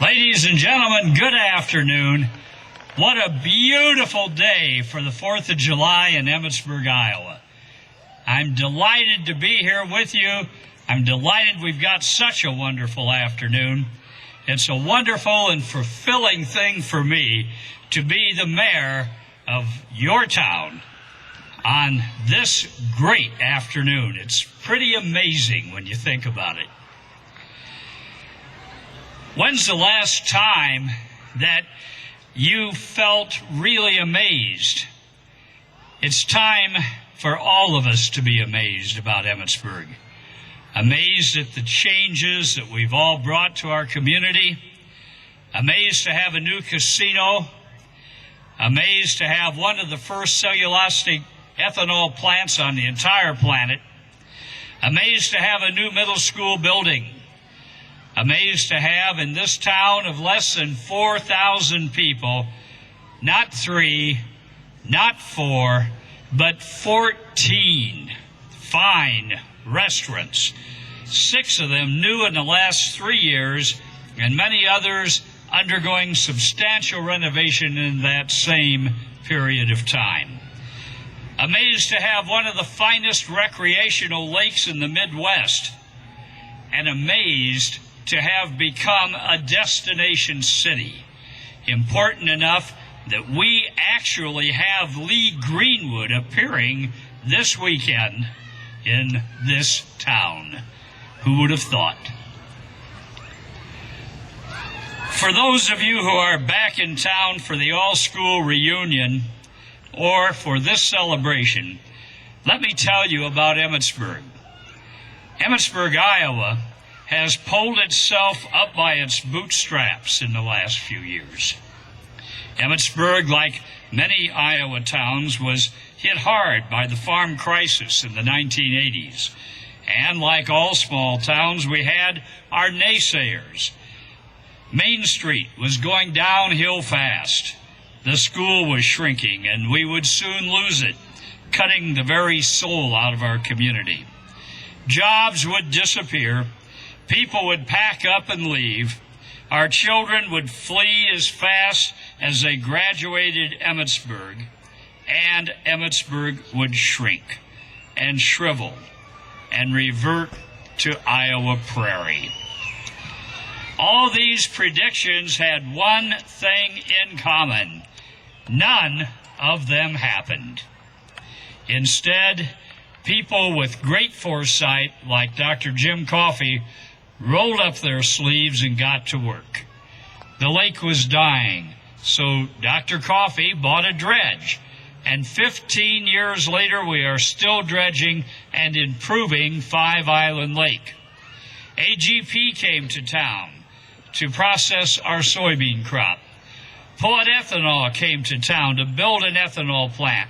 Ladies and gentlemen, good afternoon. What a beautiful day for the 4th of July in Emmetsburg, Iowa. I'm delighted to be here with you. I'm delighted we've got such a wonderful afternoon. It's a wonderful and fulfilling thing for me to be the mayor of your town on this great afternoon. It's pretty amazing when you think about it. When's the last time that you felt really amazed? It's time for all of us to be amazed about Emmetsburg. Amazed at the changes that we've all brought to our community. Amazed to have a new casino. Amazed to have one of the first cellulosic ethanol plants on the entire planet. Amazed to have a new middle school building. Amazed to have in this town of less than 4,000 people, not 3, not 4, but 14 fine restaurants. 6 of them new in the last 3 years, and many others undergoing substantial renovation in that same period of time. Amazed to have one of the finest recreational lakes in the Midwest, and amazed to have become a destination city, important enough that we actually have Lee Greenwood appearing this weekend in this town. Who would have thought? For those of you who are back in town for the all-school reunion or for this celebration, let me tell you about Emmetsburg. Emmetsburg, Iowa, has pulled itself up by its bootstraps in the last few years. Emmetsburg, like many Iowa towns, was hit hard by the farm crisis in the 1980s. And like all small towns, we had our naysayers. Main Street was going downhill fast. The school was shrinking, and we would soon lose it, cutting the very soul out of our community. Jobs would disappear. People would pack up and leave. Our children would flee as fast as they graduated Emmetsburg, and Emmetsburg would shrink and shrivel and revert to Iowa Prairie. All these predictions had one thing in common. None of them happened. Instead, people with great foresight, like Dr. Jim Coffey, rolled up their sleeves and got to work. The lake was dying, so Dr. Coffey bought a dredge, and 15 years later we are still dredging and improving Five Island Lake. AGP came to town to process our soybean crop. Pullet Ethanol came to town to build an ethanol plant,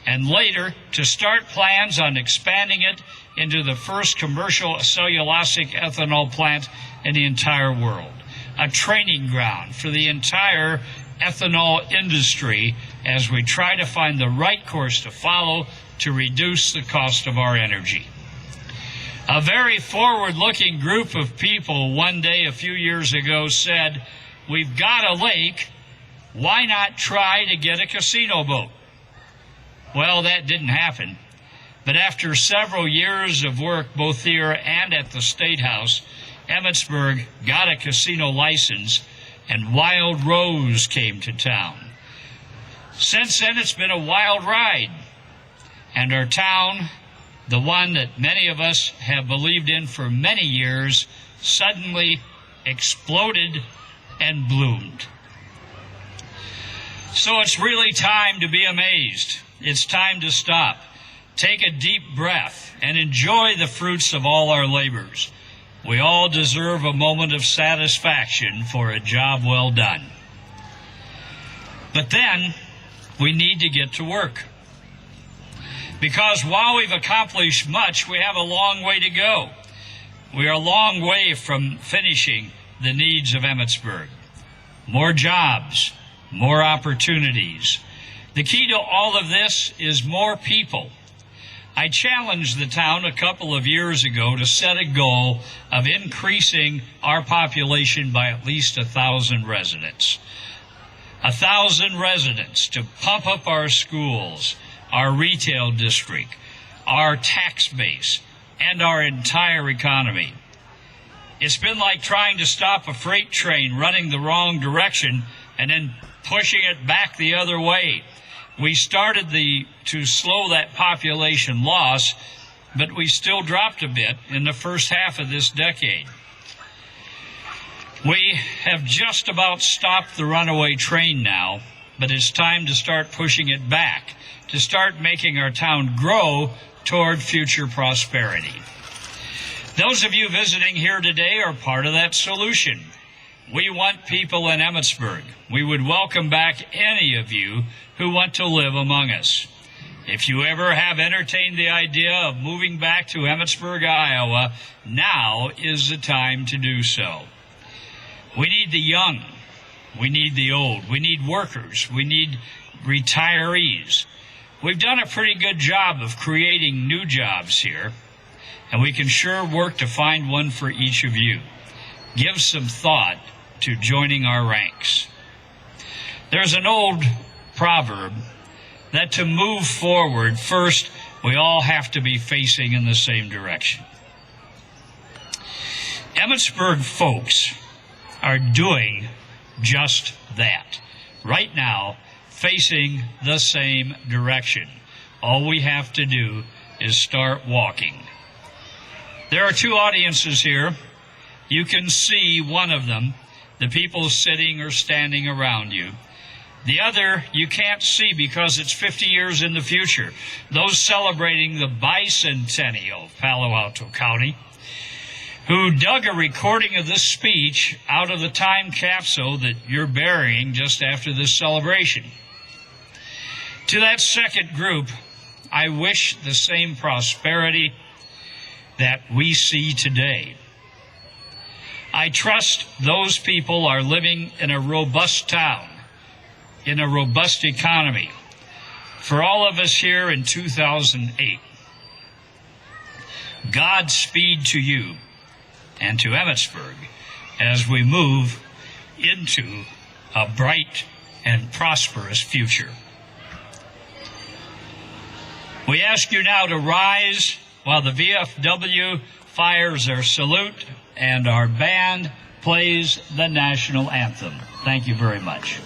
and later to start plans on expanding it into the first commercial cellulosic ethanol plant in the entire world, a training ground for the entire ethanol industry as we try to find the right course to follow to reduce the cost of our energy. A very forward-looking group of people one day a few years ago said, "We've got a lake, why not try to get a casino boat?" Well, that didn't happen. But after several years of work, both here and at the State House, Emmetsburg got a casino license, and Wild Rose came to town. Since then, it's been a wild ride. And our town, the one that many of us have believed in for many years, suddenly exploded and bloomed. So it's really time to be amazed. It's time to stop. Take a deep breath and enjoy the fruits of all our labors. We all deserve a moment of satisfaction for a job well done. But then we need to get to work. Because while we've accomplished much, we have a long way to go. We are a long way from finishing the needs of Emmetsburg. More jobs, more opportunities. The key to all of this is more people. I challenged the town a couple of years ago to set a goal of increasing our population by at least 1,000 residents. 1,000 residents to pump up our schools, our retail district, our tax base, and our entire economy. It's been like trying to stop a freight train running the wrong direction and then pushing it back the other way. We started to slow that population loss, but we still dropped a bit in the first half of this decade. We have just about stopped the runaway train now, but it's time to start pushing it back, to start making our town grow toward future prosperity. Those of you visiting here today are part of that solution. We want people in Emmetsburg. We would welcome back any of you who want to live among us. If you ever have entertained the idea of moving back to Emmetsburg, Iowa, now is the time to do so. We need the young. We need the old. We need workers. We need retirees. We've done a pretty good job of creating new jobs here, and we can sure work to find one for each of you. Give some thought to joining our ranks. There's an old proverb that to move forward, first, we all have to be facing in the same direction. Emmetsburg folks are doing just that. Right now, facing the same direction. All we have to do is start walking. There are two audiences here. You can see one of them, the people sitting or standing around you. The other you can't see because it's 50 years in the future. Those celebrating the bicentennial of Palo Alto County, who dug a recording of this speech out of the time capsule that you're burying just after this celebration. To that second group, I wish the same prosperity that we see today. I trust those people are living in a robust town, in a robust economy. For all of us here in 2008, Godspeed to you and to Emmetsburg as we move into a bright and prosperous future. We ask you now to rise while the VFW fires their salute and our band plays the national anthem. Thank you very much.